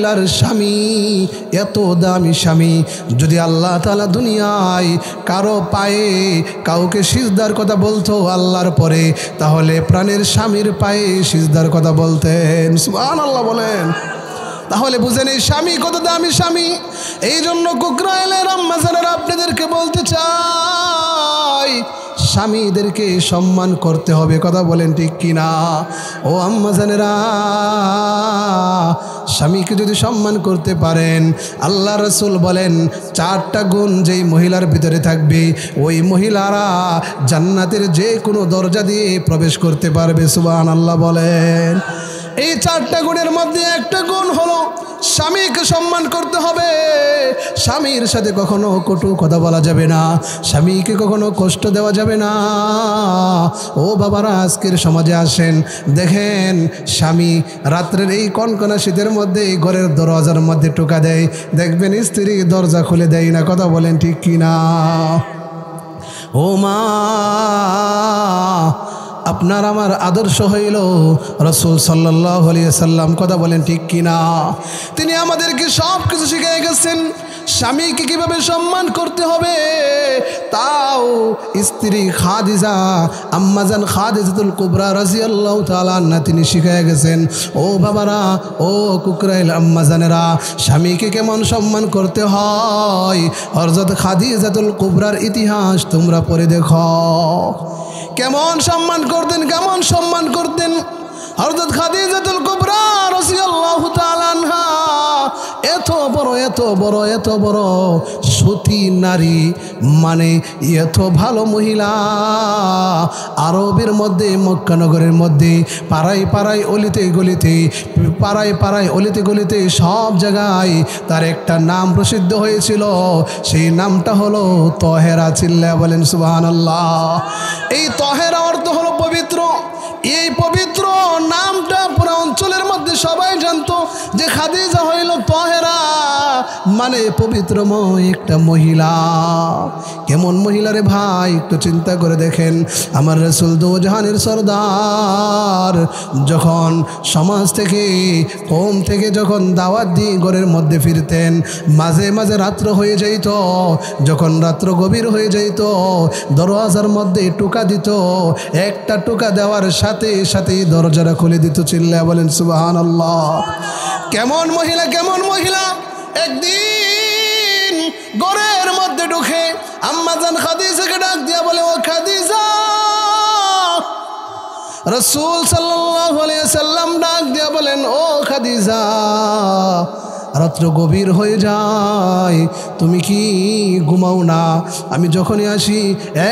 মহিলার স্বামী এত দামি স্বামী, যদি আল্লাহ তাআলা দুনিয়ায় কারো পায়ে কাউকে সিজদার কথা বলতো আল্লাহর পরে, তাহলে প্রাণের স্বামীর পায়ে সিজদার কথা বলতেন। সুবহানাল্লাহ বলেন। তাহলে বুঝেন এই স্বামী কত দামি স্বামী। এই জন্য কুকরাইলের আম্মাজানেরা আপনাদেরকে বলতে চাই, স্বামীদেরকে সম্মান করতে হবে। কথা বলেন ঠিক কিনা? ও আম্মাজানেরা, স্বামীকে যদি সম্মান করতে পারেন, আল্লাহ রাসূল বলেন 4টা গুণ যেই মহিলার ভিতরে থাকবে ওই মহিলারা জান্নাতের যে কোনো দরজা দিয়ে প্রবেশ করতে পারবে। সুবহানাল্লাহ বলেন। এই 4টা গুণের মধ্যে একটা গুণ হলো স্বামীকে সম্মান করতে হবে। স্বামীর সাথে কখনো কটু কথা বলা যাবে না, স্বামীকে কখনো কষ্ট দেওয়া যাবে না। ও বাবারা, আজকের সমাজে আসেন, দেখেন স্বামী রাত্রের এই কনকনা শীতের মধ্যে ঘরের দরজার মধ্যে টোকা দেয়, দেখবেন স্ত্রী দরজা খুলে দেয় না। কথা বলেন ঠিক কিনা? ও মা, আপনার আমার আদর্শ হইল রাসূল সাল্লাল্লাহু আলাইহি সাল্লাম। কথা বলেন ঠিক কিনা? তিনি আমাদেরকে সব কিছু শিখিয়ে গেছেন স্বামীকে কিভাবে সম্মান করতে হবে। তাও স্ত্রী খাদিজা, আম্মাজান খাদিজাতুল কুবরা রাদিয়াল্লাহু তাআলা আনহা তিনি শিখিয়ে গেছেন। ও বাবারা, ও কুকরাইল আম্মাজানেরা, স্বামীকে কেমন সম্মান করতে হয় হযরত খাদিজাতুল কুবরার ইতিহাস তোমরা পড়ে দেখো। কেমন সম্মান করতেন, কেমন সম্মান করতেন হযরত খাদিজাতুল কুবরা রাদিয়াল্লাহু তাআলা আনহা। এত বড় এত বড় এত বড় সতী নারী, মানে এত ভালো মহিলা। আরবের মধ্যে, মক্কা নগরের মধ্যে পাড়ায় পাড়ায় অলিতে গলিতে, পাড়ায় পাড়ায় অলিতে গলিতে সব জায়গায় তার একটা নাম প্রসিদ্ধ হয়েছিল। সেই নামটা হলো তহেরা। চিল্লায়া বলেন সুবহানাল্লাহ। এই তহেরা অর্থ হলো পবিত্র। এই পবিত্র নামটা পুরো অঞ্চলের মধ্যে সবাই জানতো যে খাদিজা হইল তহেরা, মানে পবিত্রময় একটা মহিলা। কেমন মহিলা রে ভাই, একটু চিন্তা করে দেখেন। আমার রাসূল দোজাহানের সরদার যখন সমাজ থেকে, কওম থেকে যখন দাওয়াত দিয়ে ঘরের মধ্যে ফিরতেন, মাঝে মাঝে রাত্র হয়ে যাইত। যখন রাত্র গভীর হয়ে যাইত, দরওয়াজার মধ্যে টোকা দিত। একটা টোকা দেওয়ার সাথে সাথেই দরজাটা খুলে দিত। চিল্লায়া বলেন সুবহানাল্লাহ। কেমন মহিলা, কেমন মহিলা। একদিন ঘরের মধ্যে ঢুকে আম্মাজান খাদিজাকে ডাক দিয়া বলে, ও খাদিজা। রাসূল সাল্লাল্লাহু আলাইহি সাল্লাম ডাক দিয়া বলেন, ও খাদিজা, রাত্র গভীর হয়ে যায়, তুমি কি ঘুমাও না? আমি যখনই আসি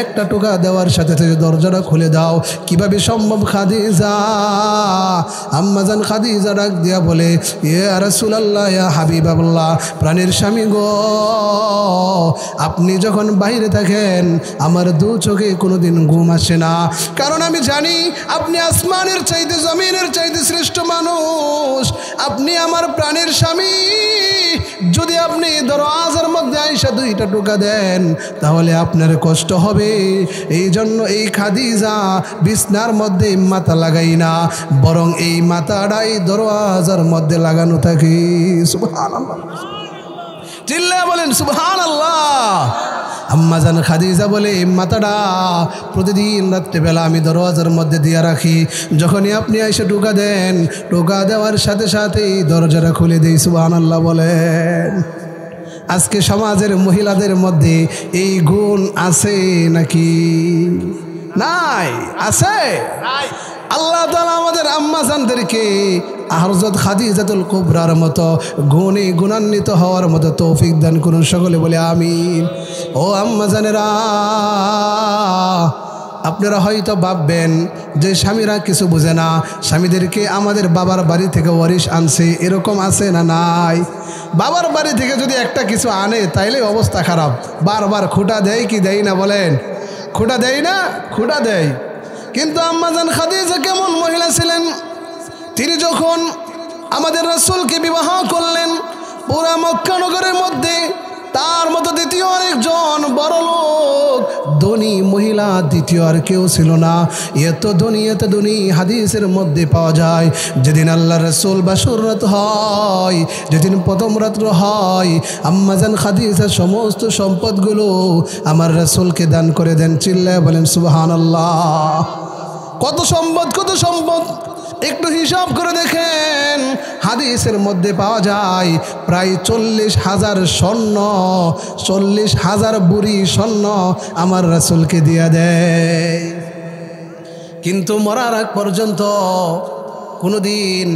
একটা টোকা দেওয়ার সাথে সাথে দরজাটা খুলে দাও। কিভাবে সম্ভব খাদিজা? আম্মাজান খাদিজা ডাক দিয়া বলে, ইয়া রাসূলুল্লাহ, ইয়া হাবিবাল্লাহ, প্রাণের স্বামী গো, আপনি যখন বাইরে থাকেন আমার দু চোখে কোনোদিন ঘুম আসে না। কারণ আমি জানি আপনি আসমানের চাইতে জমিনের চাইতে শ্রেষ্ঠ মানুষ। আপনি আমার প্রাণের স্বামী। যদি আপনি দরওয়াজার মধ্যে আইসা 2টা টোকা দেন তাহলে আপনার কষ্ট হবে। এই জন্য এই খাদিজা বিছনার মধ্যে মাথা লাগাই না, বরং এই মাথাটাই দরওয়াজার মধ্যে লাগানো থাকে। সুবহানাল্লাহ। চিল্লায়া বলেন সুবহানাল্লাহ। আম্মাজান খাদিজা বলে, মাথাটা প্রতিদিন রাত্রেবেলা আমি দরওয়াজার মধ্যে দিয়ে রাখি। যখনই আপনি এসে টোকা দেন, টোকা দেওয়ার সাথে সাথেই দরজাটা খুলে দিই। সুবহানাল্লাহ বলেন। আজকে সমাজের মহিলাদের মধ্যে এই গুণ আছে নাকি? নাই। আছে? আল্লাহ তাআলা আমাদের আম্মাজানদেরকে হযরত খাদিজাতুল কুবরার মতো গুণে গুণান্বিত হওয়ার মতো তৌফিক দান করুন। সকলে বলে আমিন। ও আম্মাজানেরা, আপনারা হয়তো ভাববেন যে স্বামীরা কিছু বোঝে না, স্বামীদেরকে আমাদের বাবার বাড়ি থেকে ওয়ারিশ আনছে, এরকম আছে না নাই? বাবার বাড়ি থেকে যদি একটা কিছু আনে তাইলে অবস্থা খারাপ। বারবার খুঁটা দেয় কি দেয় না বলেন? খুঁটা দেয় না? খুঁটা দেয়। কিন্তু আম্মাজান খাদিজা কেমন মহিলা ছিলেন? তিনি যখন আমাদের রাসূলকে বিবাহ করলেন, পুরা মক্কা নগরের মধ্যে তার মতো দ্বিতীয় আরেকজন বড় লোক ধনী মহিলা দ্বিতীয় আর কেউ ছিল না। এত ধনী হাদিসের মধ্যে পাওয়া যায়। যেদিন আল্লাহ রাসূল বাসর রাত হয়, যেদিন প্রথম রাত্র হয়, আম্মা জান খাদিজা সমস্ত সম্পদগুলো আমার রাসূলকে দান করে দেন। চিল্লায় বলেন সুবহানাল্লাহ। কত সম্পদ, কত সম্পদ! একটু হিসাব করে দেখেন, হাদিসের মধ্যে পাওয়া যায় প্রায় 40,000 স্বর্ণ, 40,000 বুড়ি স্বর্ণ আমার রাসূলকে দিয়া দেয়। কিন্তু মরার আগ পর্যন্ত কোনোদিন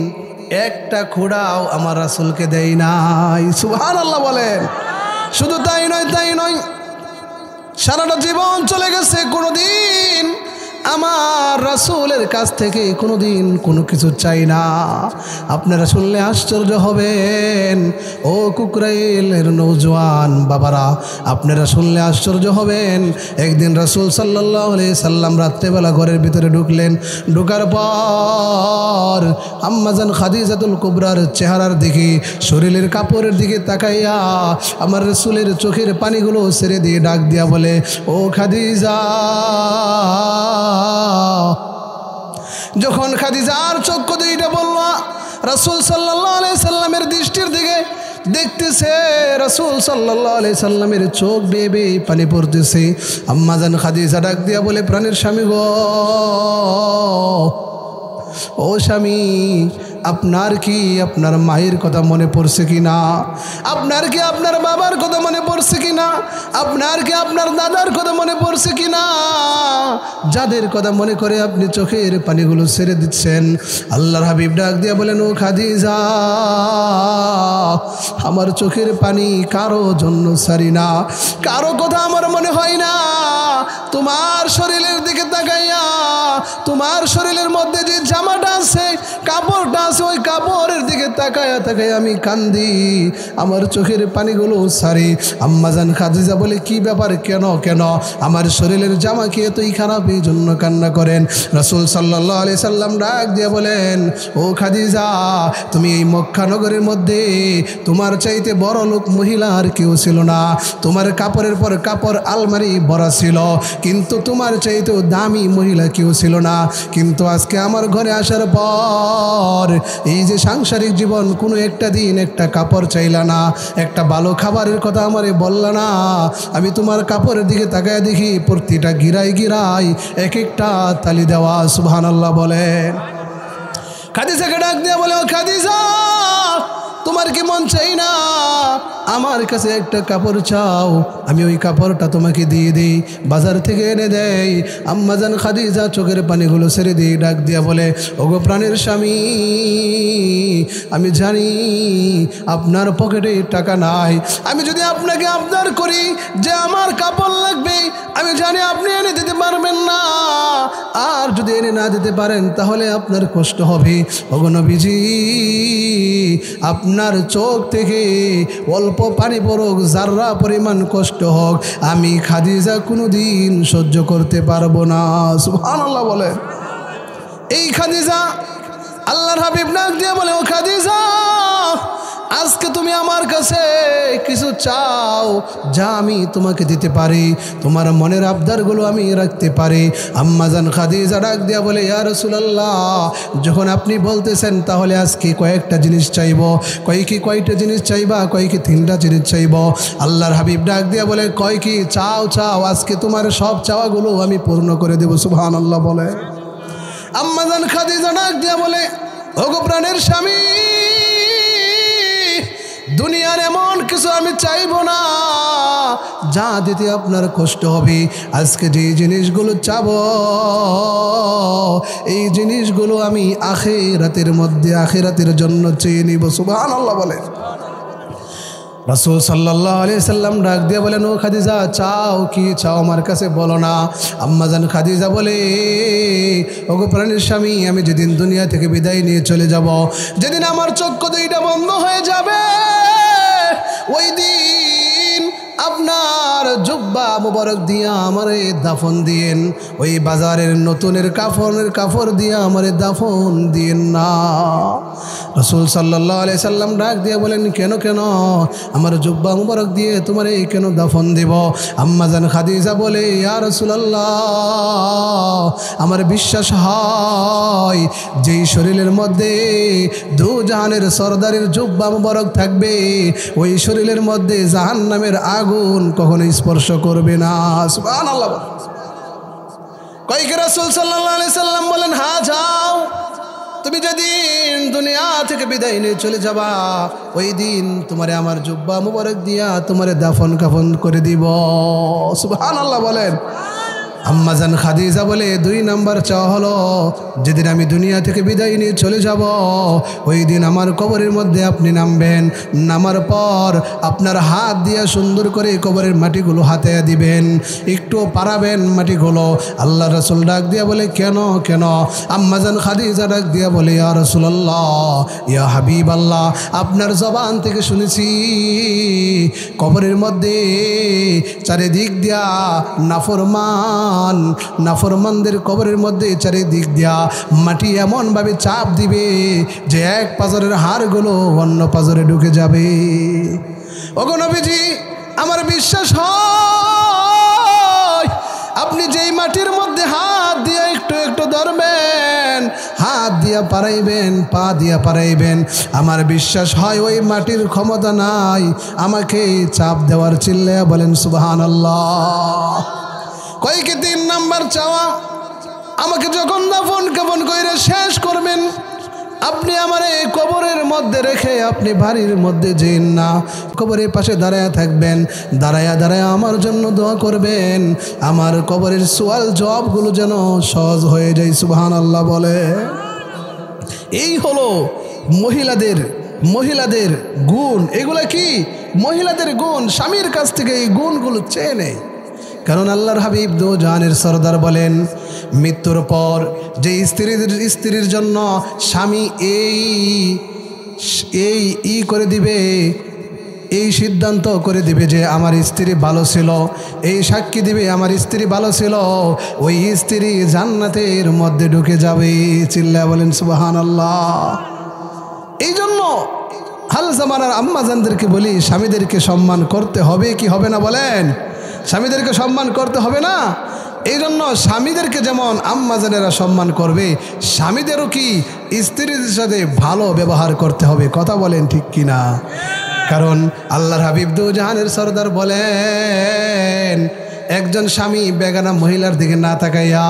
একটা খুঁড়াও আমার রাসূলকে দেয় নাই। সুবহানাল্লাহ বলেন। শুধু তাই নয়, সারাটা জীবন চলে গেছে, কোনোদিন আমার রাসূলের কাছ থেকে কোনোদিন কোনো কিছু চাই না। আপনারা শুনলে আশ্চর্য হবেন, ও কুকরাইলের নওজোয়ান বাবারা, আপনারা শুনলে আশ্চর্য হবেন। একদিন রাসূল সাল্লাল্লাহু আলাইহি সাল্লাম রাত্রেবেলা ঘরের ভিতরে ঢুকলেন। ঢোকার পর আম্মা জান খাদিজাতুল কুবরার চেহারার দিকে, শরীরের কাপড়ের দিকে তাকাইয়া আমার রাসূলের চোখের পানিগুলো ছেড়ে দিয়ে ডাক দিয়া বলে, ও খাদিজা। যখন খাদিজার চক্ষু দুইটা বলল, রাসূল সাল্লাল্লাহু আলাইহি সাল্লামের দৃষ্টির দিকে দেখতেছে, রাসূল সাল্লাল্লাহু আলাইহি সাল্লামের চোখ বেয়ে বেয়ে পানি পড়তেছে। আম্মা জান খাদিজা ডাক দিয়া বলে, প্রাণের স্বামী গো, ও স্বামী, আপনার কি আপনার মায়ের কথা মনে পড়ছে কিনা? আপনার কি আপনার বাবার কথা মনে পড়ছে কিনা? আপনার কি আপনার দাদার কথা মনে পড়ছে কিনা? যাদের কথা মনে করে আপনি চোখের পানিগুলো ছেড়ে দিচ্ছেন। আল্লাহর হাবিব ডাক দিয়া বলেন, ও খাদিজা, আমার চোখের পানি কারো জন্য ছাড়ি না, কারো কথা আমার মনে হয় না। তোমার শরীরের দিকে তাকাইয়া, তোমার শরীরের মধ্যে যে জামাটা আছে, কাপড়টা আছে, ওই কাপড়ের দিকে তাকাইয়া তাকাইয়া আমি কান্দি, আমার চোখের পানিগুলো ছাড়ি। আম্মা জান খাদিজা বলে, কি ব্যাপার, কেন আমার শরীরের জামা কি এতই খারাপ, এই জন্য কান্না করেন? রাসূল সাল্লাল্লাহু আলাইহি সাল্লাম ডাক দিয়ে বলেন, ও খাদিজা, তুমি এই মক্কা নগরের মধ্যে তোমার চাইতে বড় লোক মহিলা আর কেউ ছিল না। তোমার কাপড়ের পর কাপড় আলমারি ভরা ছিল, কিন্তু তোমার চাইতেও দামি মহিলা কেউ ছিল না। কিন্তু আজকে আমার ঘরে আসার পর এই যে সাংসারিক জীবন, কোনো একটা দিন একটা কাপড় চাইলা না, একটা ভালো খাবারের কথা আমারে বললা না। আমি তোমার কাপড়ের দিকে তাকায় দেখি প্রতিটা গিরাই এক একটা তালি দেওয়া। সুবহানাল্লাহ বলেন। খাদিজাকে ডাক দিয়া বলে, ও খাদিজা, তোমার কি মন চাই না আমার কাছে একটা কাপড় চাও, আমি ওই কাপড়টা তোমাকে দিয়ে দিই, বাজার থেকে এনে দেই। আম্মা জান খাদিজা চোখের পানিগুলো ছেড়ে দিয়ে ডাক দিয়া বলে, ওগো প্রাণের স্বামী, আমি জানি আপনার পকেটে টাকা নাই। আমি যদি আপনাকে আবদার করি যে আমার কাপড় লাগবে, আমি জানি আপনি এনে দিতে পারবেন না। আর যদি এনে না দিতে পারেন তাহলে আপনার কষ্ট হবে। ওগো নবীজি, আপনার চোখ থেকে অল্প পানি পড়ুক, যার্রা পরিমাণ কষ্ট হোক, আমি খাদিজা কোনোদিন সহ্য করতে পারবো না। সুবহানাল্লাহ বলে। এই খাদিজা, আল্লাহর হাবিব ডাক দিয়ে বলে, ও খাদিজা, আজকে তুমি আমার কাছে কিছু চাও যা আমি তোমাকে দিতে পারি, তোমার মনের আবদারগুলো আমি রাখতে পারি। আম্মা জান খাদিজা ডাক দিয়া বলে, ইয়া রাসূলুল্লাহ, যখন আপনি বলতেছেন তাহলে আজকে কয়েকটা জিনিস চাইব। কয়টা জিনিস চাইবা? কয়েকটি 3টা জিনিস চাইব। আল্লাহর হাবিব ডাক দিয়া বলে, কয় কি? চাও, আজকে তোমার সব চাওয়াগুলো আমি পূর্ণ করে দেব। সুবহানাল্লাহ বলে। আম্মা জান খাদিজা ডাক দিয়া বলে, ওগো প্রাণের স্বামী, দুনিয়ার এমন কিছু আমি চাইব না যা দিতে আপনার কষ্ট হবে। আজকে যে জিনিসগুলো চাবো, এই জিনিসগুলো আমি আখিরাতের মধ্যে আখিরাতের জন্য চেয়ে নিব। সুবহানাল্লাহ বলে। রাসূল সাল্লাল্লাহু আলাইহি সাল্লাম ডাক দিয়ে বলেন, ও খাদিজা, চাও কি চাও আমার কাছে বলো না। আম্মা জান খাদিজা বলে, ওগো প্রাণের স্বামী, আমি যেদিন দুনিয়া থেকে বিদায় নিয়ে চলে যাব, যেদিন আমার চক্ষু দুইটা বন্ধ হয়ে যাবে, ওই দিন আপনার আমার জুব্বা মুবারক দিয়া আমারে দাফন দিয়েন, ওই বাজারের নতুনের কাপড় দিয়া আমারে দাফন দিয়েন না। রাসূল সাল্লাল্লাহু আলাইহি সাল্লাম ডাক দিয়ে বলেন, কেন কেন আমার জুব্বা মুবারক দিয়ে তোমারে কেন দাফন দেব? আম্মা জান খাদিজা বলে, ইয়া রাসূলুল্লাহ, আমার বিশ্বাস হয় যেই শরীরের মধ্যে দু জাহানের সরদারের জুব্বা মুবারক থাকবে, ওই শরীরের মধ্যে জাহান্নামের আগুন কখনো স্পর্শ করবে না। সুবহানাল্লাহ। কয়েক রাসূল সাল্লাল্লাহু আলাইহি সাল্লাম বলেন, হ্যাঁ যাও, তুমি যেদিন দুনিয়া থেকে বিদায় নিয়ে চলে যাবা, ওই দিন তোমারে আমার জুব্বা মুবারক দিয়া তোমারে দাফন কাফন করে দিব। সুবহানাল্লাহ বলেন। আম্মা জান খাদিজা বলে, 2 নাম্বার চাওয়া হলো, যেদিন আমি দুনিয়া থেকে বিদায় নিয়ে চলে যাব, ওই দিন আমার কবরের মধ্যে আপনি নামবেন, নামার পর আপনার হাত দিয়ে সুন্দর করে কবরের মাটিগুলো হাতে দিবেন, একটু পারাবেন মাটিগুলো। আল্লাহ রাসূল ডাক দিয়া বলে, কেন কেন? আম্মা জান খাদিজা ডাক দিয়া বলে, ইয়া রাসূলুল্লাহ, ইয়া হাবিবাল্লাহ, আপনার জবান থেকে শুনেছি কবরের মধ্যে চারিদিক দিয়া নাফরমানদের কবরের মধ্যে চারিদিক দিয়া মাটি এমনভাবে চাপ দিবে যে এক পাজরের হাড়গুলো অন্য পাজরে ঢুকে যাবে। ওগো নবীজি, আমার বিশ্বাস হয় আপনি যেই মাটির মধ্যে হাত দিয়ে একটু একটু ধরবেন, হাত দিয়া পারাইবেন, পা দিয়া পারাইবেন, আমার বিশ্বাস হয় ওই মাটির ক্ষমতা নাই আমাকে চাপ দেওয়ার। চিল্লায়া বলেন সুবহানাল্লাহ। কয়েক 3 নাম্বার চাওয়া, আমাকে যখন দাফন কাফন কইরা শেষ করবেন, আপনি আমার এই কবরের মধ্যে রেখে আপনি বাড়ির মধ্যে যেন না, কবরের পাশে দাঁড়ায়া থাকবেন, দাঁড়ায়া দাঁড়ায়া আমার জন্য দোয়া করবেন, আমার কবরের সওয়াল জবাবগুলো যেন সহজ হয়ে যায়। সুবহানাল্লাহ বলে। এই হলো মহিলাদের গুণ। এগুলা কি? মহিলাদের গুণ। স্বামীর কাছ থেকে এই গুণগুলো চেয়ে নেয়। কারণ আল্লাহর হাবিব দো জাহানের সরদার বলেন, মৃত্যুর পর যে স্ত্রীর জন্য স্বামী এই করে দিবে, এই সিদ্ধান্ত করে দিবে যে আমার স্ত্রী ভালো ছিল, এই সাক্ষী দিবে আমার স্ত্রী ভালো ছিল, ওই স্ত্রী জান্নাতের মধ্যে ঢুকে যাবে। চিল্লায়া বলেন সুবহানাল্লাহ। এই জন্য হাল জামানার আম্মাজানদেরকে বলি, স্বামীদেরকে সম্মান করতে হবে কি হবে না বলেন? স্বামীদেরকে সম্মান করতে হবে না? এই জন্য স্বামীদেরকে যেমন আম্মাজানেরা সম্মান করবে, স্বামীদেরও কি স্ত্রীদের সাথে ভালো ব্যবহার করতে হবে। কথা বলেন ঠিক কিনা? কারণ আল্লাহর হাবিব দো জাহানের সরদার বলেন, একজন স্বামী বেগানা মহিলার দিকে না তাকাইয়া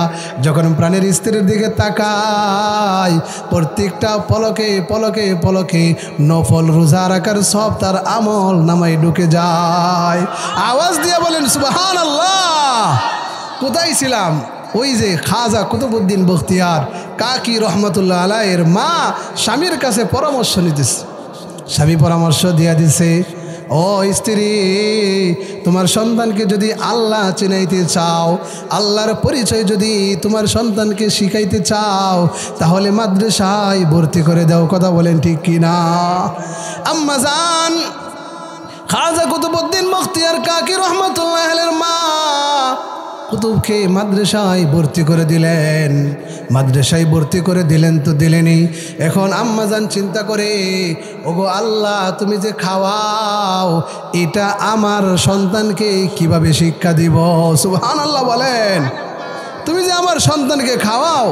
যখন প্রাণের স্ত্রীর দিকে তাকায়, প্রত্যেকটা পলকে পলকে পলকে নফল রোজা রাখার সব তার আমল নামায় ঢুকে যায়। আওয়াজ দিয়ে বলেন সুবহানাল্লাহ। কোথায় ছিলাম? ওই যে খাজা কুতুবউদ্দিন বখতিয়ার কাকি রহমতুল্লাহ আলাইহির মা স্বামীর কাছে পরামর্শ নিতেছে। স্বামী পরামর্শ দিয়া দিছে, ও স্ত্রী, তোমার সন্তানকে যদি আল্লাহ চিনাইতে চাও, আল্লাহর পরিচয় যদি তোমার সন্তানকে শিখাইতে চাও, তাহলে মাদ্রাসায় ভর্তি করে দাও। কথা বলেন ঠিক কিনা? আম্মা জান খাজা কুতুবউদ্দিন বখতিয়ার কাকি রহমতুল্লাহ আলাইহির মা কুতুবকে মাদ্রাসায় ভর্তি করে দিলেন। মাদ্রাসায় ভর্তি করে দিলেন তো দিলেনই। এখন আম্মাজান চিন্তা করে, ওগো আল্লাহ, তুমি যে খাওয়াও, এটা আমার সন্তানকে কিভাবে শিক্ষা দিব? সুবহানাল্লাহ বলেন। তুমি যে আমার সন্তানকে খাওয়াও,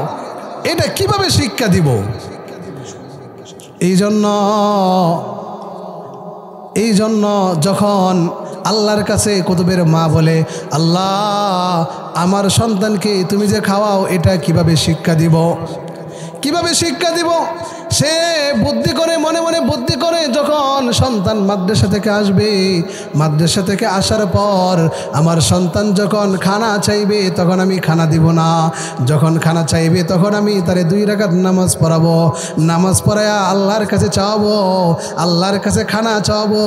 এটা কিভাবে শিক্ষা দিব? এই জন্য যখন আল্লাহর কাছে কুতুবের মা বলে, আল্লাহ, আমার সন্তানকে তুমি যে খাওয়াও, এটা কিভাবে শিক্ষা দিব? কিভাবে শিক্ষা দিব? সে বুদ্ধি করে, মনে মনে বুদ্ধি করে, যখন সন্তান মাদ্রাসা থেকে আসবে, মাদ্রাসা থেকে আসার পর আমার সন্তান যখন খানা চাইবে, তখন আমি খানা দিব না। যখন খানা চাইবে, তখন আমি তারে 2 রাকাত নামাজ পড়াবো। নামাজ পড়ায়া আল্লাহর কাছে চাওয়াবো, আল্লাহর কাছে খানা চাওয়াবো।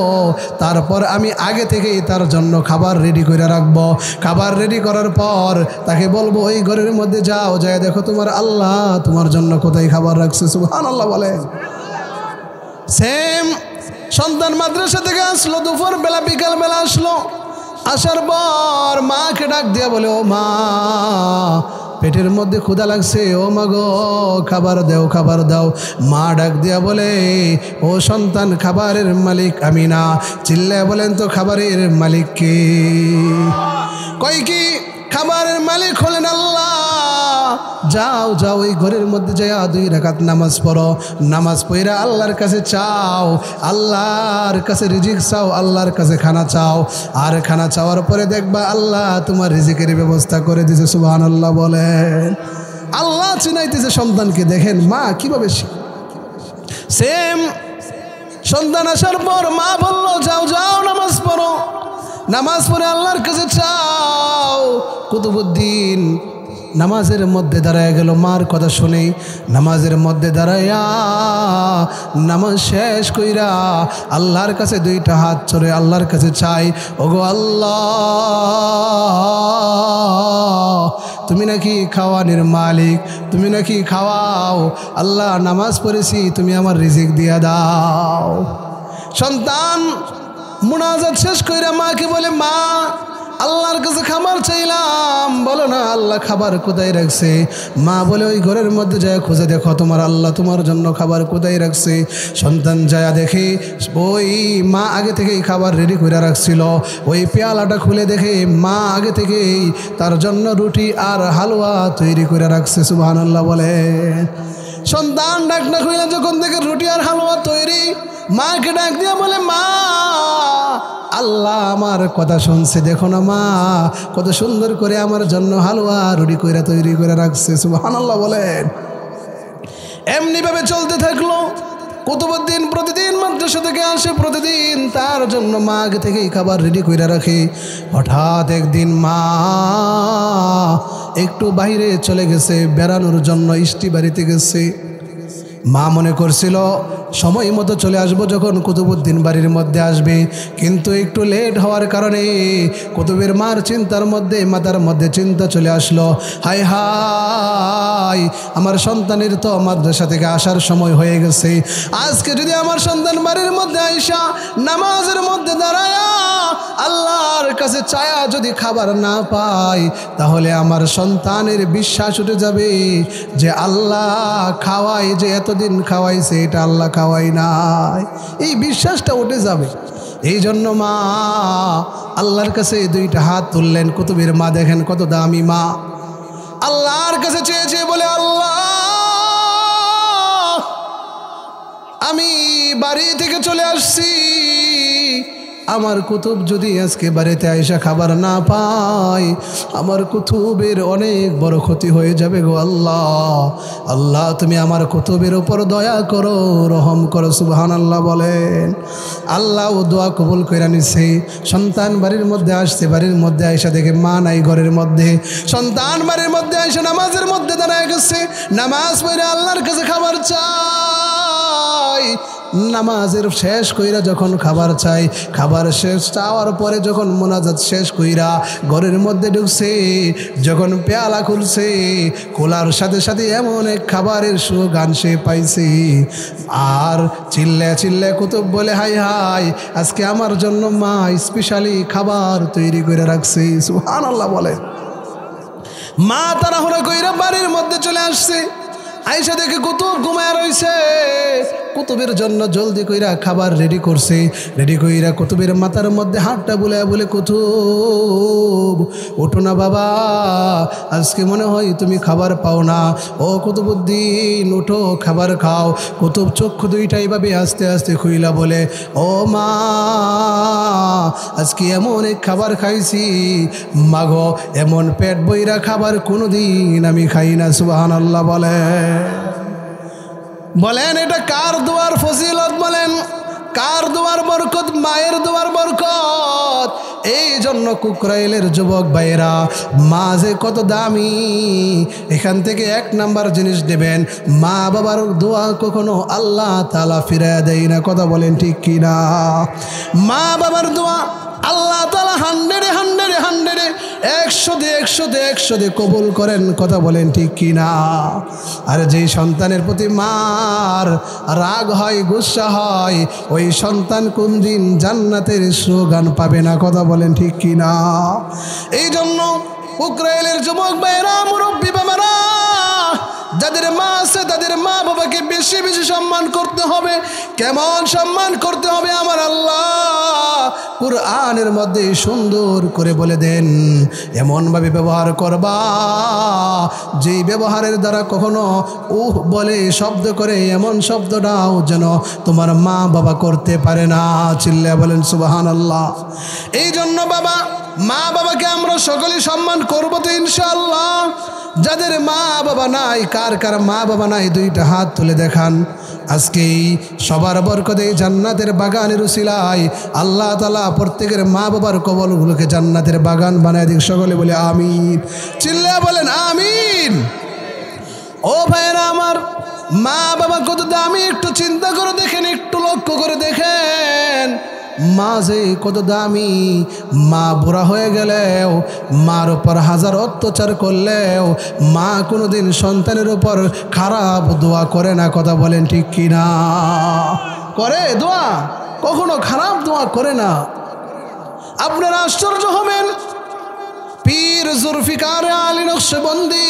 তারপর আমি আগে থেকেই তার জন্য খাবার রেডি করে রাখবো। খাবার রেডি করার পর তাকে বলবো, ওই ঘরের মধ্যে যাও, যায় দেখো তোমার আল্লাহ তোমার জন্য কোথায় খাবার রাখছে। সুবহানাল্লাহ বলেন। সেম সন্তান মাদ্রাসা থেকে আসলো, দুপুর বেলা বিকাল বেলা আসলো, আসার পর মাকে ডাক দিয়া বলে, ও মা, পেটের মধ্যে ক্ষুধা লাগছে, ও মা গো খাবার দাও, খাবার দাও। মা ডাক দিয়া বলে, ও সন্তান, খাবারের মালিক আমি না। চিল্লায় বলেন তো খাবারের মালিক কে? কই কি খাবারের মালিক হলেন আল্লাহ। যাও যাও, ওই ঘরের মধ্যে যাইয়া 2 রাকাত নামাজ পড়ো। নামাজ পড়া আল্লাহর কাছে চাও, আল্লাহর কাছে রিজিক চাও, আল্লাহর কাছে খানা চাও। আর খানা চাওয়ার পরে দেখবা আল্লাহ তোমার রিজিকের ব্যবস্থা করে দিয়েছে। সুবহানাল্লাহ বলেন। আল্লাহ চিনাইতেছে সন্তানকে। দেখেন মা কিভাবে সেম। সন্তান আসার পর মা বলল, যাও যাও নামাজ পড়ো। নামাজ পড়ে আল্লাহর কাছে চাও। কুতুবউদ্দিন নামাজের মধ্যে দাঁড়ায় গেল মার কথা শুনে। নামাজের মধ্যে দাঁড়াইয়া নামাজ শেষ কইরা আল্লাহর কাছে 2টা হাত চড়ে আল্লাহর কাছে চাই, ওগো আল্লাহ, তুমি নাকি খাওয়ানোর মালিক, তুমি নাকি খাওয়াও। আল্লাহ নামাজ পড়েছি, তুমি আমার রিজিক দিয়া দাও। সন্তান মুনাজাত শেষ কইরা মাকে বলে, মা আল্লাহর কাছে খাবার চাইলাম, বলো না আল্লাহ খাবার কোথায় রাখছে? মা বলে, ওই ঘরের মধ্যে যায় খুঁজে দেখো তোমার আল্লাহ তোমার জন্য খাবার কোথায় রাখছে। সন্তান যায় দেখে ওই মা আগে থেকেই খাবার রেডি করে রাখছিল। ওই পেয়ালাটা খুলে দেখে মা আগে থেকেই তার জন্য রুটি আর হালুয়া তৈরি করে রাখছে। সুবহানাল্লাহ বলে। সন্তান ডাক না খুলে যখন দেখে রুটি আর হালুয়া তৈরি, মাকে ডাক দিয়া বলে, মা আল্লাহ আমার কথা শুনছে, দেখো না মা কত সুন্দর করে আমার জন্য হালুয়া রুটি কইরা তৈরি করে রাখছে। সুবহানাল্লাহ বলেন। এমনি ভাবে চলতে থাকলো। কুতুবউদ্দিন প্রতিদিন মাদ্রাসা থেকে আসে, প্রতিদিন তার জন্য মা আগে থেকেই খাবার রেডি করে রাখে। হঠাৎ একদিন মা একটু বাইরে চলে গেছে বেড়ানোর জন্য, ইষ্টি বাড়িতে গেছে। মা মনে করছিল সময় মতো চলে আসবো যখন কুতুবউদ্দিন বাড়ির মধ্যে আসবে, কিন্তু একটু লেট হওয়ার কারণে কুতুবের মার চিন্তার মধ্যে মাথার মধ্যে চিন্তা চলে আসলো, হায় হায় আমার সন্তানের তো মাদ্রাসা থেকে আসার সময় হয়ে গেছে। আজকে যদি আমার সন্তান বাড়ির মধ্যে আইসা নামাজের মধ্যে দাঁড়ায়া আল্লাহর কাছে চায়া যদি খাবার না পাই, তাহলে আমার সন্তানের বিশ্বাস উঠে যাবে যে আল্লাহ খাওয়াই, যে এতদিন খাওয়াইছে এটা আল্লাহ খাওয়াই নাই, এই বিশ্বাসটা উঠে যাবে। এই জন্য মা আল্লাহর কাছে 2টা হাত তুললেন। কুতুবের মা দেখেন কত দামি মা, আল্লাহর কাছে চেয়েছে বলে, আল্লাহ আমি বাড়ি থেকে চলে আসছি, আমার কুতুব যদি আজকে বাড়িতে আইসা খাবার না পায়, আমার কুতুবের অনেক বড় ক্ষতি হয়ে যাবে গো আল্লাহ। আল্লাহ তুমি আমার কুতুবের উপর দয়া করো, রহম করো। সুবহানাল্লাহ বলেন। আল্লাহ ও দোয়া কবুল কইরা নিছে। সন্তান বাড়ির মধ্যে আসছে, বাড়ির মধ্যে আইসা দেখে মা নাই ঘরের মধ্যে। সন্তান বাড়ির মধ্যে আইসা নামাজের মধ্যে দাঁড়ায় গেছে, নামাজ পড়ে আল্লাহর কাছে খাবার চাই। নামাজের শেষ কইরা যখন খাবার চাই, খাবার শেষ চাওয়ার পরে যখন মোনাজাত শেষ কইরা ঘরের মধ্যে ঢুকছে, যখন পেয়ালা খুলছে, খোলার সাথে সাথে এমন এক খাবারের সুগান সে পাইছে। আর চিল্লে চিল্লে কুতুব বলে, হাই হাই আজকে আমার জন্য মা স্পেশালি খাবার তৈরি করে রাখছে। সুবহানাল্লাহ বলে। মা তাড়াহুড়া কইরা বাড়ির মধ্যে চলে আসছে। আইসা দেখে কুতুব ঘুমায় রইছে। কুতুবের জন্য জলদি কইরা খাবার রেডি করছে। রেডি কইরা কুতুবের মাথার মধ্যে হাতটা বুলায় বলে, কুতুব ওঠো না বাবা, আজকে মনে হয় তুমি খাবার পাও না। ও কুতুবউদ্দিন ওঠো, খাবার খাও। কুতুব চক্ষু 2টা এইভাবে আস্তে আস্তে খুইলা বলে, ও মা আজকে এমন এক খাবার খাইছি মাগো, এমন পেট বইরা খাবার কোনোদিন আমি খাই না। সুবহানাল্লাহ বলেন। এটা কার দোয়ার ফজিলত? বলেন কার দোয়ার বরকত? মায়ের দোয়ার বরকত। এই জন্য কুকরাইলের যুবক ভাইয়েরা, মা যে কত দামি, এখান থেকে 1 নাম্বার জিনিস দেবেন, মা বাবার দোয়া কখনো আল্লাহ তাআলা ফিরাইয়া দেয় না। কথা বলেন ঠিক কিনা? মা বাবার দোয়া আল্লাহ তাআলা 100 100 100 কবুল করেন, কথা বলেন ঠিক কিনা? আর যেই সন্তানের প্রতি মার রাগ হয়, গুসা হয়, ওই সন্তান কোন দিন জান্নাতের সুগান পাবে না, কথা বলেন ঠিক কিনা? এই জন্য উকরাইলের যুবক ভাইরা, মুরব্বী বাবারা, যাদের মা আছে তাদের মা বাবাকে বেশি বেশি সম্মান করতে হবে। কেমন সম্মান করতে হবে? আমার আল্লাহ কুরআনের মধ্যে সুন্দর করে বলে দেন, এমনভাবে ব্যবহার করবা যেই ব্যবহারের দ্বারা কখনো বলে শব্দ করে এমন শব্দটাও যেন তোমার মা বাবা করতে পারে না। চিল্লা বলেন সুবহানাল্লাহ। এই জন্য বাবা, মা বাবাকে আমরা সকলেই সম্মান করব তো ইনশাআল্লাহ। যাদের মা বাবা নাই, কার কার মা বাবা নাই, দুইটা হাত তুলে দেখান। আজকে সবার বরকতে জান্নাতের বাগানের উসিলায় আল্লাহ তাআলা প্রত্যেকের মা বাবার কবরগুলোকে জান্নাতের বাগান বানায় দিক। সকলে বলে আমিন। চিল্লা বলেন আমিন। ও ভাইরা আমার, মা বাবা কত দামি একটু চিন্তা করে দেখেন, একটু লক্ষ্য করে দেখেন। মা যে কত দামি। মা বুড়া হয়ে গেলেও, মার উপর হাজার অত্যাচার করলেও মা কোনোদিন সন্তানের উপর খারাপ দোয়া করে না, কথা বলেন ঠিক কিনা? করে দোয়া? কখনো খারাপ দোয়া করে না। আপনারা আশ্চর্য হবেন, পীর জুলফিকার আলী নকশবন্দি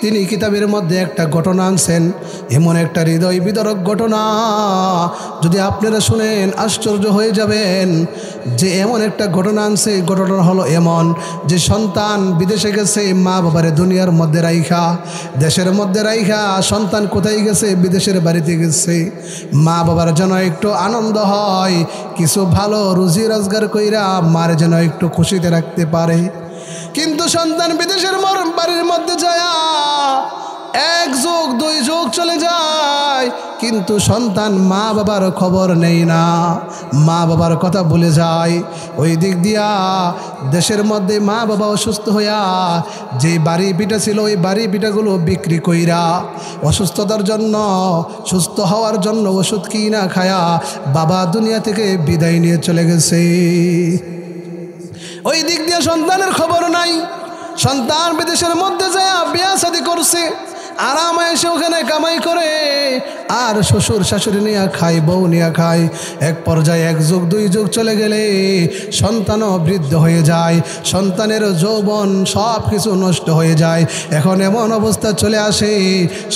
তিনি কিতাবের মধ্যে একটা ঘটনা আনছেন, এমন একটা হৃদয় বিদারক ঘটনা, যদি আপনারা শুনেন আশ্চর্য হয়ে যাবেন যে এমন একটা ঘটনা আনছে। ঘটনা হলো এমন যে সন্তান বিদেশে গেছে, মা বাবারে দুনিয়ার মধ্যে রাইখা, দেশের মধ্যে রাইখা সন্তান কোথায় গেছে? বিদেশের বাড়িতে গেছে। মা বাবার যেন একটু আনন্দ হয়, কিছু ভালো রুজি রোজগার কইরা মার যেন একটু খুশিতে রাখতে পারে। কিন্তু সন্তান বিদেশের বাড়ির মধ্যে যায়, 1 যুগ 2 যুগ চলে যায়, কিন্তু সন্তান মা বাবার খবর নেই না, মা বাবার কথা ভুলে যায়। ওই দিক দিয়া দেশের মধ্যে মা বাবা অসুস্থ হইয়া যে বাড়ি পিঠা ছিল, ওই বাড়ি পিঠাগুলো বিক্রি কইরা অসুস্থতার জন্য, সুস্থ হওয়ার জন্য ওষুধ কিনা খায়া বাবা দুনিয়া থেকে বিদায় নিয়ে চলে গেছে। ওই দিক দিয়ে সন্তানের খবর নাই। সন্তান বিদেশের মধ্যে যায় বিয়া শাদী করছে, আরামে এসে ওখানে কামাই করে, আর শ্বশুর শাশুড়ি নিয়ে খায়, বউ নিয়ে খায়। এক পর্যায়ে 1 যুগ 2 যুগ চলে গেলে সন্তানও বৃদ্ধ হয়ে যায়, সন্তানের যৌবন সব কিছু নষ্ট হয়ে যায়। এখন এমন অবস্থা চলে আসে,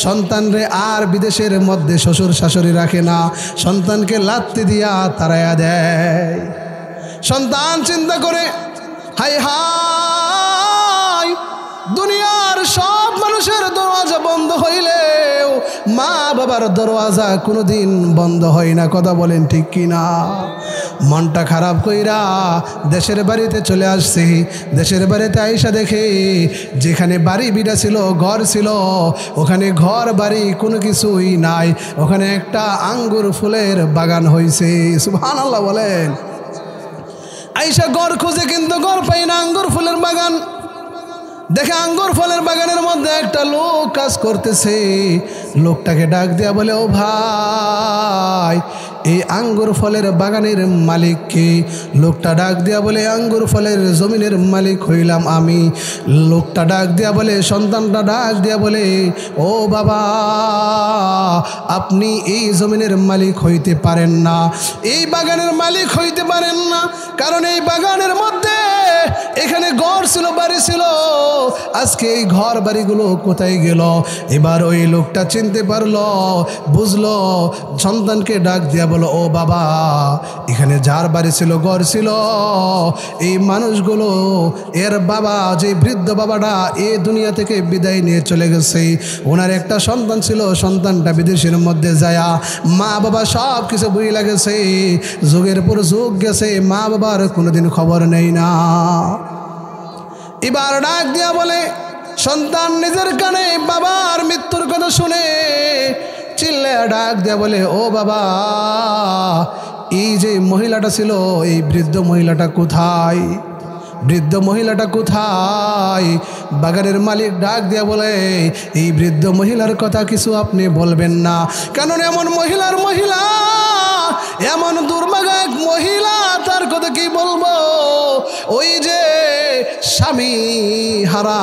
সন্তানরে আর বিদেশের মধ্যে শ্বশুর শাশুড়ি রাখে না, সন্তানকে লাত্তি দিয়া তাড়াইয়া দেয়। সন্তান চিন্তা করে, হাই হাই, দুনিয়ার সব মানুষের দরওয়াজা বন্ধ হইলেও মা বাবার দরওয়াজা কোনোদিন বন্ধ হয় না, কথা বলেন ঠিক কিনা? মনটা খারাপ কইরা দেশের বাড়িতে চলে আসছে। দেশের বাড়িতে আইসা দেখে যেখানে বাড়ি বিড়া ছিল, ঘর ছিল, ওখানে ঘর বাড়ি কোনো কিছুই নাই, ওখানে একটা আঙ্গুর ফুলের বাগান হয়েছে। সুবহানাল্লাহ বলেন। আইসা ঘর খুঁজে কিন্তু ঘর পাই না, আঙ্গুর ফুলের বাগান দেখে। আঙ্গুর ফলের বাগানের মধ্যে একটা লোক কাজ করতেছে। লোকটাকে ডাক দেয়া বলে, ও ভাই, এই আঙ্গুর ফলের বাগানের মালিক কে? লোকটা ডাক দেয়া বলে, আঙ্গুর ফলের জমিনের মালিক হইলাম আমি। লোকটা ডাক দেয়া বলে, সন্তানটা ডাক দেয়া বলে, ও বাবা, আপনি এই জমিনের মালিক হইতে পারেন না, এই বাগানের মালিক হইতে পারেন না, কারণ এই বাগানের মধ্যে এখানে ঘর ছিল, বাড়ি ছিল, আজকে এই ঘর বাড়িগুলো কোথায় গেল? এবার ওই লোকটা চিনতে পারলো, বুঝলো, সন্তানকে ডাক দিয়া বলো, ও বাবা, এখানে যার বাড়ি ছিল, ঘর ছিল, এই মানুষগুলো, এর বাবা, যে বৃদ্ধ বাবাটা এ দুনিয়া থেকে বিদায় নিয়ে চলে গেছে, ওনার একটা সন্তান ছিল, সন্তানটা বিদেশের মধ্যে যায়া মা বাবা সব কিছু বুঝে গেছে, যুগের পর যুগ গেছে, মা বাবার কোনোদিন খবর নেই না। এবার ডাক দিয়া বলে, সন্তান নিজের কানে বাবার মৃত্যুর কথা শুনে চিল্লে ডাক দিয়া বলে, ও বাবা, এই যে মহিলাটা ছিল, এই বৃদ্ধ মহিলাটা কোথায়? বৃদ্ধ মহিলাটা কোথায়? বাগানের মালিক ডাক দিয়া বলে, এই বৃদ্ধ মহিলার কথা কিছু আপনি বলবেন না, কারণ এমন মহিলার মহিলা, এমন দুর্ভাগা এক মহিলা, তার কথা কি বলবো? ওই যে স্বামী হারা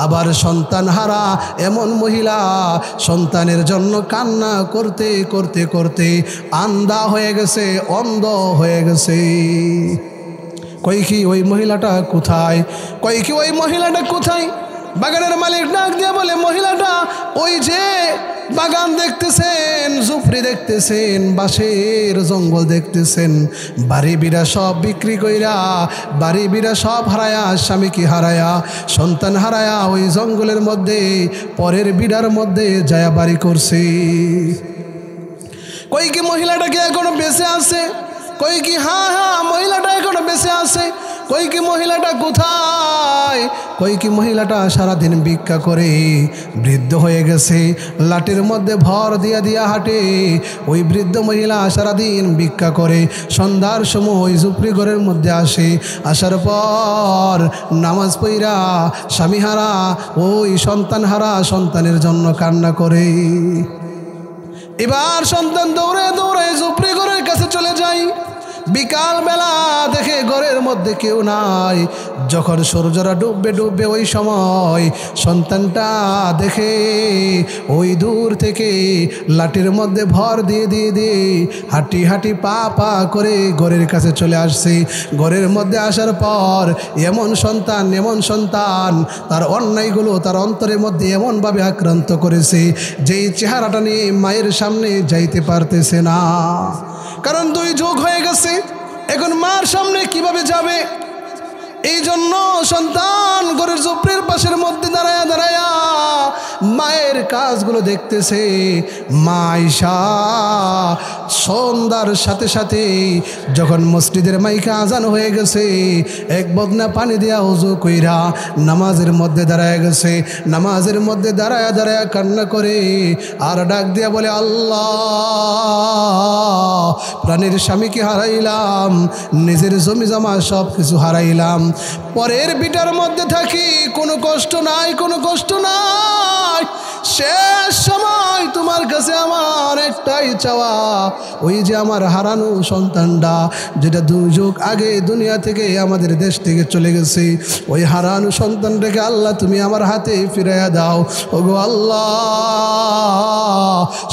আবার সন্তান হারা এমন মহিলা সন্তানের জন্য কান্না করতে করতে করতে আন্ধা হয়ে গেছে, অন্ধ হয়ে গেছে। কই কি ওই মহিলাটা কোথায়? কই কি ওই মহিলাটা কোথায়? বাগানের মালিক ডাক দিয়ে বলে, মহিলাটা ওই যে বাগান দেখতেছেন, ঝুপড়ি দেখতেছেন, বাঁশের জঙ্গল দেখতেছেন, বাড়ি বিড়া সব বিক্রি কইরা, বাড়ি বিড়া সব হারায়া, স্বামীকে হারায়া, সন্তান হারায়া ওই জঙ্গলের মধ্যে পরের বিড়ার মধ্যে যায়া বাড়ি করছে। কই কি মহিলাটা কি এখনো বেঁচে আছে? কই কি হ্যাঁ হ্যাঁ মহিলাটা এখনো বেঁচে আছে। কই কি মহিলাটা কোথায়? কই কি মহিলাটা সারাদিন ভিক্ষা করে বৃদ্ধ হয়ে গেছে, লাঠির মধ্যে ভর দিয়া দিয়া হাঁটে। ওই বৃদ্ধ মহিলা সারাদিন ভিক্ষা করে, সন্ধ্যার সময় ওই ঝুপড়ি ঘরের মধ্যে আসে, আসার পর নামাজ পইরা স্বামী হারা ওই সন্তান হারা সন্তানের জন্য কান্না করে। এবার সন্তান দৌড়ে দৌড়ে ঝুপড়ি ঘরের কাছে চলে যায়। বিকাল বেলা দেখে ঘরের মধ্যে কেউ নাই। যখন সূর্যরা ডুববে ডুববে ওই সময় সন্তানটা দেখে ওই দূর থেকে লাঠির মধ্যে ভর দিয়ে দিয়ে দিয়ে হাঁটি হাঁটি পা পা করে ঘরের কাছে চলে আসছে। ঘরের মধ্যে আসার পর এমন সন্তান তার অন্যায়গুলো তার অন্তরের মধ্যে এমনভাবে আক্রান্ত করেছে, যেই চেহারাটা নিয়ে মায়ের সামনে যাইতে পারতেছে না। কারণ 2 যুগ হয়ে গেছে, এখন মার সামনে কিভাবে যাবে? এই জন্য সন্তান ঘরের ঝুপড়ির পাশের মধ্যে দাঁড়ায়া দাঁড়ায়া মায়ের কাজগুলো দেখতেছে। মা আয়েশা সন্ধ্যার সাথে সাথে যখন মসজিদের মাইকে আজান হয়ে গেছে, এক বদনা পানি দিয়া ওযু কইরা নামাজের মধ্যে দাঁড়ায় গেছে। নামাজের মধ্যে দাঁড়ায়া দাঁড়ায়া কান্না করে আর ডাক দিয়া বলে, আল্লাহ, প্রাণের স্বামীকে হারাইলাম, নিজের জমি জমা সব কিছু হারাইলাম, পরের বিটার মধ্যে থাকি, কোনো কষ্ট নাই, কোনো কষ্ট নাই। শেষ সময় তোমার কাছে আমার একটাই চাওয়া, ওই যে আমার হারানো সন্তানটা, যেটা 2 যুগ আগে দুনিয়া থেকে আমাদের দেশ থেকে চলে গেছে, ওই হারানো সন্তানটাকে আল্লাহ তুমি আমার হাতে ফিরাইয়া দাও। ওগো আল্লাহ,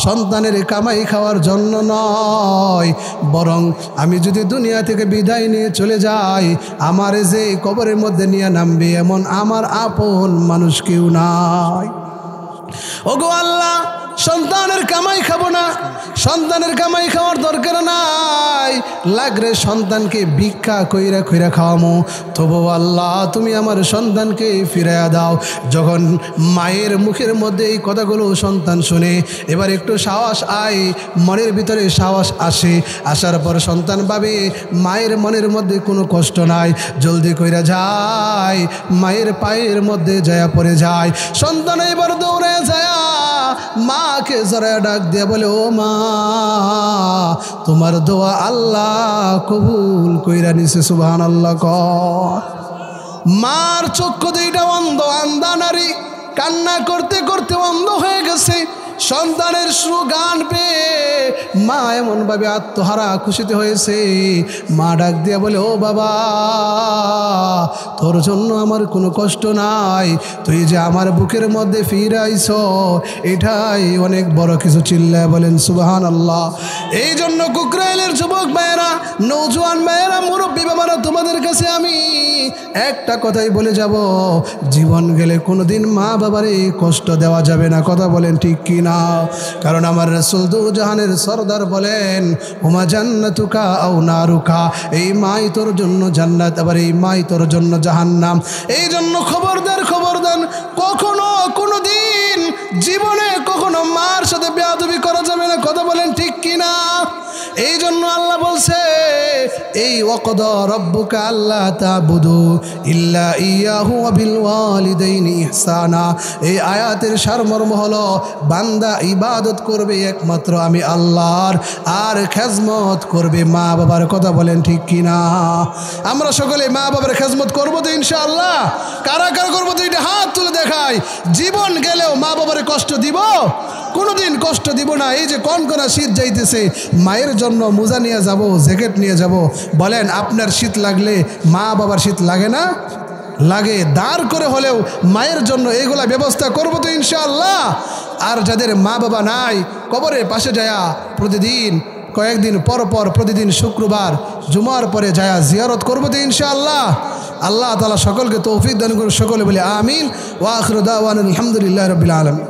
সন্তানের কামাই খাওয়ার জন্য নয়, বরং আমি যদি দুনিয়া থেকে বিদায় নিয়ে চলে যাই, আমার যে কবরের মধ্যে নিয়ে নামবে এমন আমার আপন মানুষ কেউ নাই। ওগো আল্লাহ, সন্তানের কামাই খাবো না, সন্তানের কামাই খাওয়ার দরকার নাই, লাগরে সন্তানকে ভিক্ষা কইরা কইরা খাওয়ামো, তবু আল্লাহ তুমি আমার সন্তানকে ফিরাইয়া দাও। যখন মায়ের মুখের মধ্যে এই কথাগুলো সন্তান শুনে, এবার একটু সাহস আয়, মনের ভিতরে সাহস আসে। আসার পর সন্তান ভাবে মায়ের মনের মধ্যে কোনো কষ্ট নাই, জলদি কইরা যায় মায়ের পায়ের মধ্যে যায়া পড়ে যায়। সন্তান এবার দৌড়ে যায় মাকে জড়ায় ডাক দিয়ে বলে, ও মা, তোমার দোয়া আল্লাহ কবুল কইরা নিছে, সুবহানাল্লাহ কর। মার চক্ষু 2টা অন্ধ, আন্ধা নারী কান্না করতে করতে অন্ধ হয়ে গেছে। সন্তানের সুগান পেয়ে মা এমনভাবে আত্মহারা খুশিতে হয়েছে। মা ডাক দিয়া বলে, ও বাবা, তোর জন্য আমার কোনো কষ্ট নাই, তুই যে আমার বুকের মধ্যে ফিরাইছ এটাই অনেক বড় কিছু। চিল্লায় বলেন সুবহানাল্লাহ। এই জন্য কুকরাইলের যুবক ভাইয়েরা, নওজোয়ান ভাইয়েরা, মুরব্বী বাবারা, তোমাদের কাছে আমি একটা কথাই বলে যাব, জীবন গেলে কোনোদিন মা বাবারে কষ্ট দেওয়া যাবে না। কথা বলেন ঠিক কি না? কারণ আমার রাসূল দু জাহানের সরদার বলেন, হুমা জান্নাতুকা আও নারুকা, এই মাই তোর জন্য জান্নাত, আবার এই মাই তোর জন্য জাহান্নাম। এই জন্য খবরদার খবরদার, কখনো কোনো দিন জীবনে কখনো মার সাথে বেয়াদবি করা যাবে না। কথা বলেন ঠিক কি না? এই জন্য আল্লাহ বলছে, এই ওয়াকদা রাব্বুকা আল্লা তা'বুদু ইল্লা ইয়াহু ওয়া বিল ওয়ালিদাইনি ইহসানা। এই আয়াতের সারমর্ম হলো, বান্দা ইবাদত করবে একমাত্র আমি আল্লাহর, আর খেজমত করবে মা বাবার। কথা বলেন ঠিক কিনা? আমরা সকলে মা বাবার খেজমত করবো তো ইনশাআল্লাহ? কারা কারা করবো তো এটা হাত তুলে দেখায়। জীবন গেলেও মা বাবার কষ্ট দিব? কোনোদিন কষ্ট দিব না। এই যে কনকনা শীত যাইতেছে, মায়ের জন্য মোজা নিয়ে যাব, জ্যাকেট নিয়ে যাব। বলেন, আপনার শীত লাগলে মা বাবার শীত লাগে না? লাগে দাঁড় করে হলেও মায়ের জন্য এইগুলা ব্যবস্থা করবো তো ইনশাআল্লাহ। আর যাদের মা বাবা নাই কবরের পাশে যায়া প্রতিদিন কয়েকদিন পর পর প্রতিদিন শুক্রবার জুমার পরে যায়া জিয়ারত করবো তো ইনশাআল্লাহ। আল্লাহ তাআলা সকলকে তৌফিক দান করুন। সকলে বলে আমিন। ওয়া আখিরু দাওয়ানা আলহামদুলিল্লাহি রাব্বিল আলামিন।